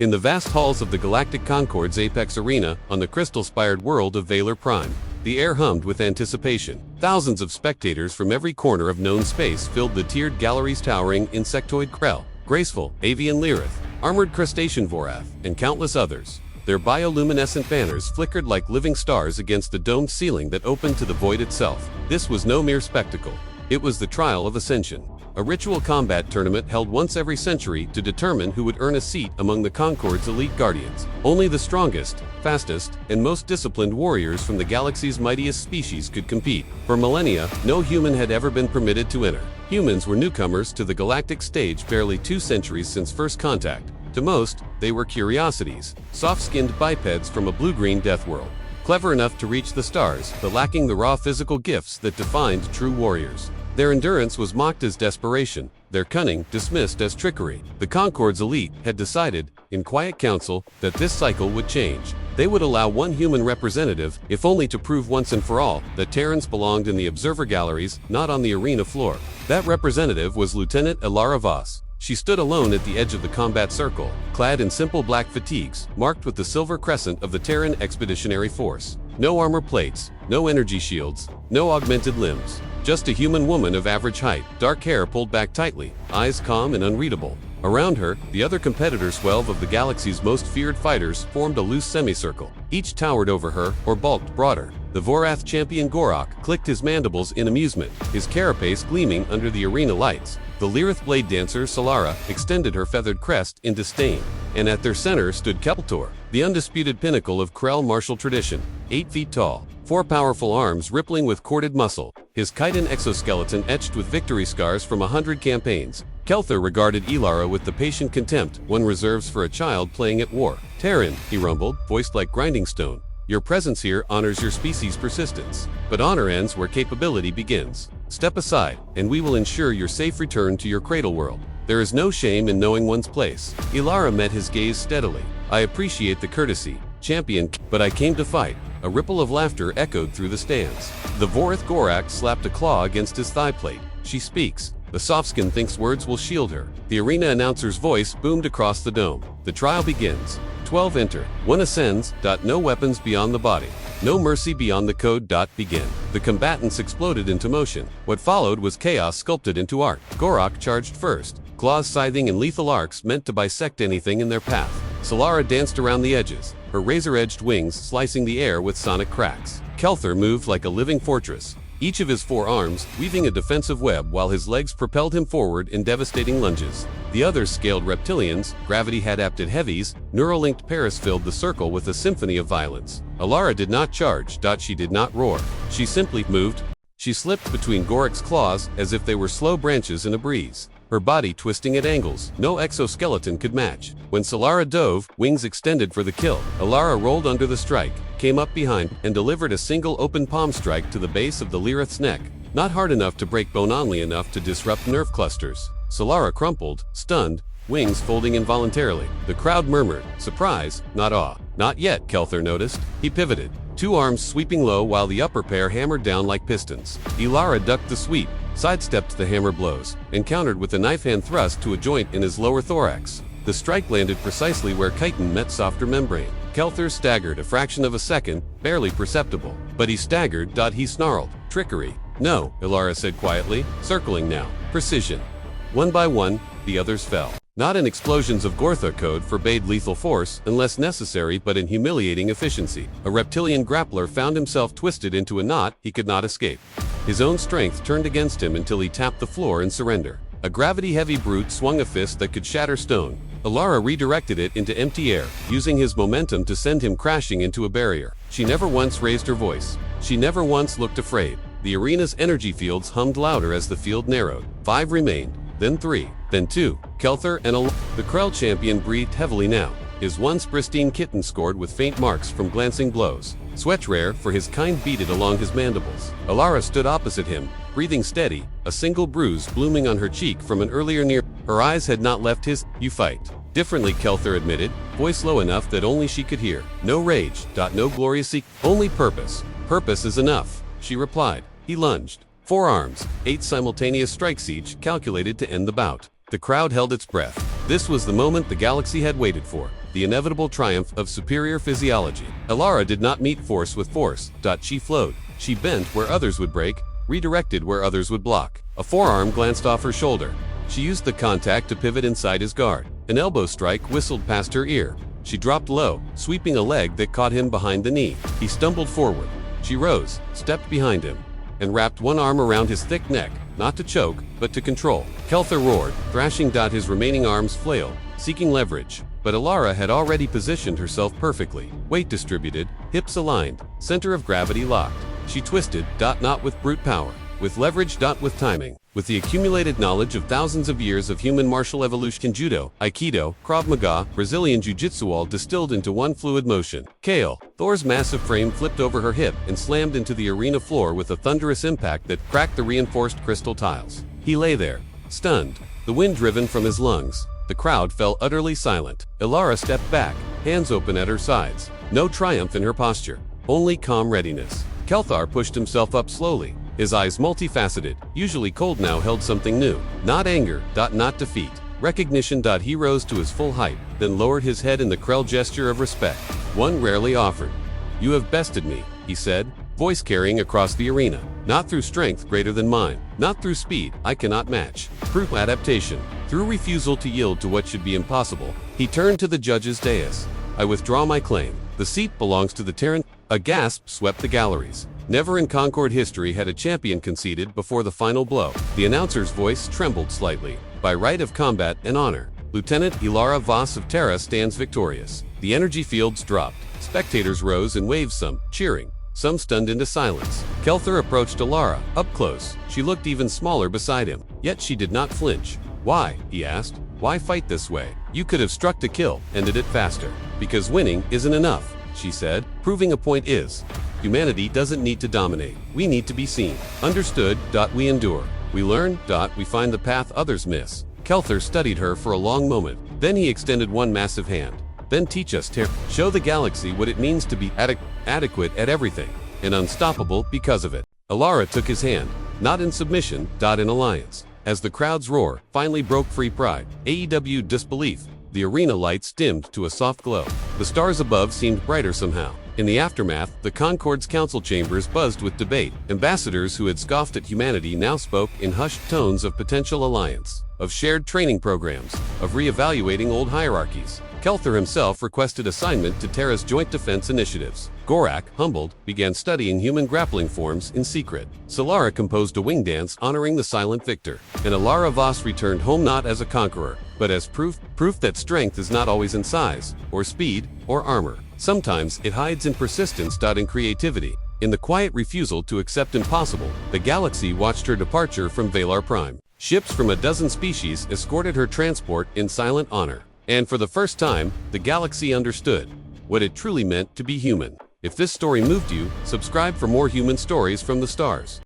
In the vast halls of the Galactic Concord's apex arena on the crystal-spired world of Valor Prime, the air hummed with anticipation. Thousands of spectators from every corner of known space filled the tiered galleries towering insectoid Krell, graceful avian Lirath, armored crustacean Vorath, and countless others. Their bioluminescent banners flickered like living stars against the domed ceiling that opened to the void itself. This was no mere spectacle. It was the trial of ascension. A ritual combat tournament held once every century to determine who would earn a seat among the Concord's elite guardians. Only the strongest, fastest, and most disciplined warriors from the galaxy's mightiest species could compete. For millennia, no human had ever been permitted to enter. Humans were newcomers to the galactic stage barely 2 centuries since first contact. To most, they were curiosities, soft-skinned bipeds from a blue-green death world. Clever enough to reach the stars, but lacking the raw physical gifts that defined true warriors. Their endurance was mocked as desperation, their cunning dismissed as trickery. The Concord's elite had decided, in quiet council, that this cycle would change. They would allow one human representative, if only to prove once and for all, that Terrans belonged in the observer galleries, not on the arena floor. That representative was Lieutenant Elara Voss. She stood alone at the edge of the combat circle, clad in simple black fatigues, marked with the silver crescent of the Terran Expeditionary Force. No armor plates, no energy shields, no augmented limbs. Just a human woman of average height, dark hair pulled back tightly, eyes calm and unreadable. Around her, the other competitors, 12 of the galaxy's most feared fighters, formed a loose semicircle. Each towered over her, or bulked broader. The Vorath champion Gorok clicked his mandibles in amusement, his carapace gleaming under the arena lights. The Lirath blade dancer Elara extended her feathered crest in disdain, and at their center stood Keltor, the undisputed pinnacle of Krell martial tradition, 8 feet tall, 4 powerful arms rippling with corded muscle, his chitin exoskeleton etched with victory scars from 100 campaigns. Kelthor regarded Elara with the patient contempt one reserves for a child playing at war. "Terran," he rumbled, voiced like grinding stone. "Your presence here honors your species' persistence. But honor ends where capability begins. Step aside, and we will ensure your safe return to your cradle world. There is no shame in knowing one's place." Elara met his gaze steadily. "I appreciate the courtesy, champion, but I came to fight." A ripple of laughter echoed through the stands. The Vorath Gorak slapped a claw against his thigh plate. "She speaks. The softskin thinks words will shield her." The arena announcer's voice boomed across the dome. "The trial begins. 12 enter. 1 ascends. No weapons beyond the body. No mercy beyond the code. Begin." The combatants exploded into motion. What followed was chaos sculpted into art. Gorak charged first, claws scything in lethal arcs meant to bisect anything in their path. Elara danced around the edges, her razor-edged wings slicing the air with sonic cracks. Kelthor moved like a living fortress, each of his 4 arms weaving a defensive web while his legs propelled him forward in devastating lunges. The others scaled reptilians, gravity-adapted heavies, neural-linked Paris filled the circle with a symphony of violence. Elara did not charge. She did not roar. She simply moved. She slipped between Gorak's claws as if they were slow branches in a breeze, her body twisting at angles no exoskeleton could match. When Elara dove, wings extended for the kill. Elara rolled under the strike, came up behind, and delivered a single open palm strike to the base of the Lirath's neck. Not hard enough to break bone, only enough to disrupt nerve clusters. Elara crumpled, stunned, wings folding involuntarily. The crowd murmured, surprise, not awe. "Not yet," Kelthor noticed. He pivoted, 2 arms sweeping low while the upper pair hammered down like pistons. Elara ducked the sweep, sidestepped the hammer blows, and countered with a knife-hand thrust to a joint in his lower thorax. The strike landed precisely where chitin met softer membrane. Kelthor staggered a fraction of a second, barely perceptible. But he staggered. He snarled. "Trickery." "No," Elara said quietly, circling now. "Precision." One by one, the others fell. Not in explosions of Gortha code forbade lethal force, unless necessary, but in humiliating efficiency. A reptilian grappler found himself twisted into a knot he could not escape. His own strength turned against him until he tapped the floor in surrender. A gravity-heavy brute swung a fist that could shatter stone. Elara redirected it into empty air, using his momentum to send him crashing into a barrier. She never once raised her voice. She never once looked afraid. The arena's energy fields hummed louder as the field narrowed. 5 remained, then 3, then 2. Kelthor and the Krell champion breathed heavily now. His once pristine kitten scored with faint marks from glancing blows. Sweat rare, for his kind beaded along his mandibles. Elara stood opposite him, breathing steady, a single bruise blooming on her cheek from an earlier near. Her eyes had not left his. "You fight differently," Kelthor admitted, voice low enough that only she could hear. "No rage. No glorious seek. Only purpose." "Purpose is enough," she replied. He lunged. 4 arms, 8 simultaneous strikes each, calculated to end the bout. The crowd held its breath. This was the moment the galaxy had waited for. the inevitable triumph of superior physiology. Elara did not meet force with force. She flowed. She bent where others would break, redirected where others would block. A forearm glanced off her shoulder. She used the contact to pivot inside his guard. An elbow strike whistled past her ear. She dropped low, sweeping a leg that caught him behind the knee. He stumbled forward. She rose, stepped behind him, and wrapped one arm around his thick neck, not to choke, but to control. Kelthar roared, thrashing. His remaining arms flailed, seeking leverage. But Elara had already positioned herself perfectly. Weight distributed, hips aligned, center of gravity locked. She twisted, not with brute power, with leverage, with timing. With the accumulated knowledge of thousands of years of human martial evolution, judo, aikido, krav maga, Brazilian jiu-jitsu, all distilled into one fluid motion. Kale, Thor's massive frame flipped over her hip and slammed into the arena floor with a thunderous impact that cracked the reinforced crystal tiles. He lay there, stunned, the wind driven from his lungs. The crowd fell utterly silent. Elara stepped back, hands open at her sides. No triumph in her posture, only calm readiness. Kelthar pushed himself up slowly. His eyes, multifaceted, usually cold, now held something new. Not anger, not defeat. Recognition. He rose to his full height, then lowered his head in the Krell gesture of respect, one rarely offered. "You have bested me," he said, voice carrying across the arena. "Not through strength greater than mine, not through speed I cannot match, through adaptation, through refusal to yield to what should be impossible." He turned to the judge's dais. "I withdraw my claim. The seat belongs to the Terran." A gasp swept the galleries. Never in Concord history had a champion conceded before the final blow. The announcer's voice trembled slightly. "By right of combat and honor, Lieutenant Elara Voss of Terra stands victorious." The energy fields dropped. Spectators rose in waves, some cheering, some stunned into silence. Kelthar approached Elara, up close. She looked even smaller beside him, yet she did not flinch. "Why?" he asked. "Why fight this way? You could have struck to kill, ended it faster." "Because winning isn't enough," she said. "Proving a point is. Humanity doesn't need to dominate. We need to be seen. Understood. We endure. We learn. We find the path others miss." Kelthar studied her for a long moment. Then he extended one massive hand. "Then teach us, Terran. Show the galaxy what it means to be adequate at everything, and unstoppable because of it." Elara took his hand, not in submission, in alliance. As the crowd's roar finally broke free, pride, AEW disbelief, the arena lights dimmed to a soft glow. The stars above seemed brighter somehow. In the aftermath, the Concord's council chambers buzzed with debate. Ambassadors who had scoffed at humanity now spoke in hushed tones of potential alliance, of shared training programs, of re-evaluating old hierarchies. Kelthar himself requested assignment to Terra's joint defense initiatives. Gorak, humbled, began studying human grappling forms in secret. Solara composed a wing dance honoring the silent victor. And Elara Voss returned home not as a conqueror, but as proof that strength is not always in size, or speed, or armor. Sometimes it hides in persistence. In creativity. In the quiet refusal to accept impossible, the galaxy watched her departure from Valar Prime. Ships from a dozen species escorted her transport in silent honor. And for the first time, the galaxy understood what it truly meant to be human. If this story moved you, subscribe for more human stories from the stars.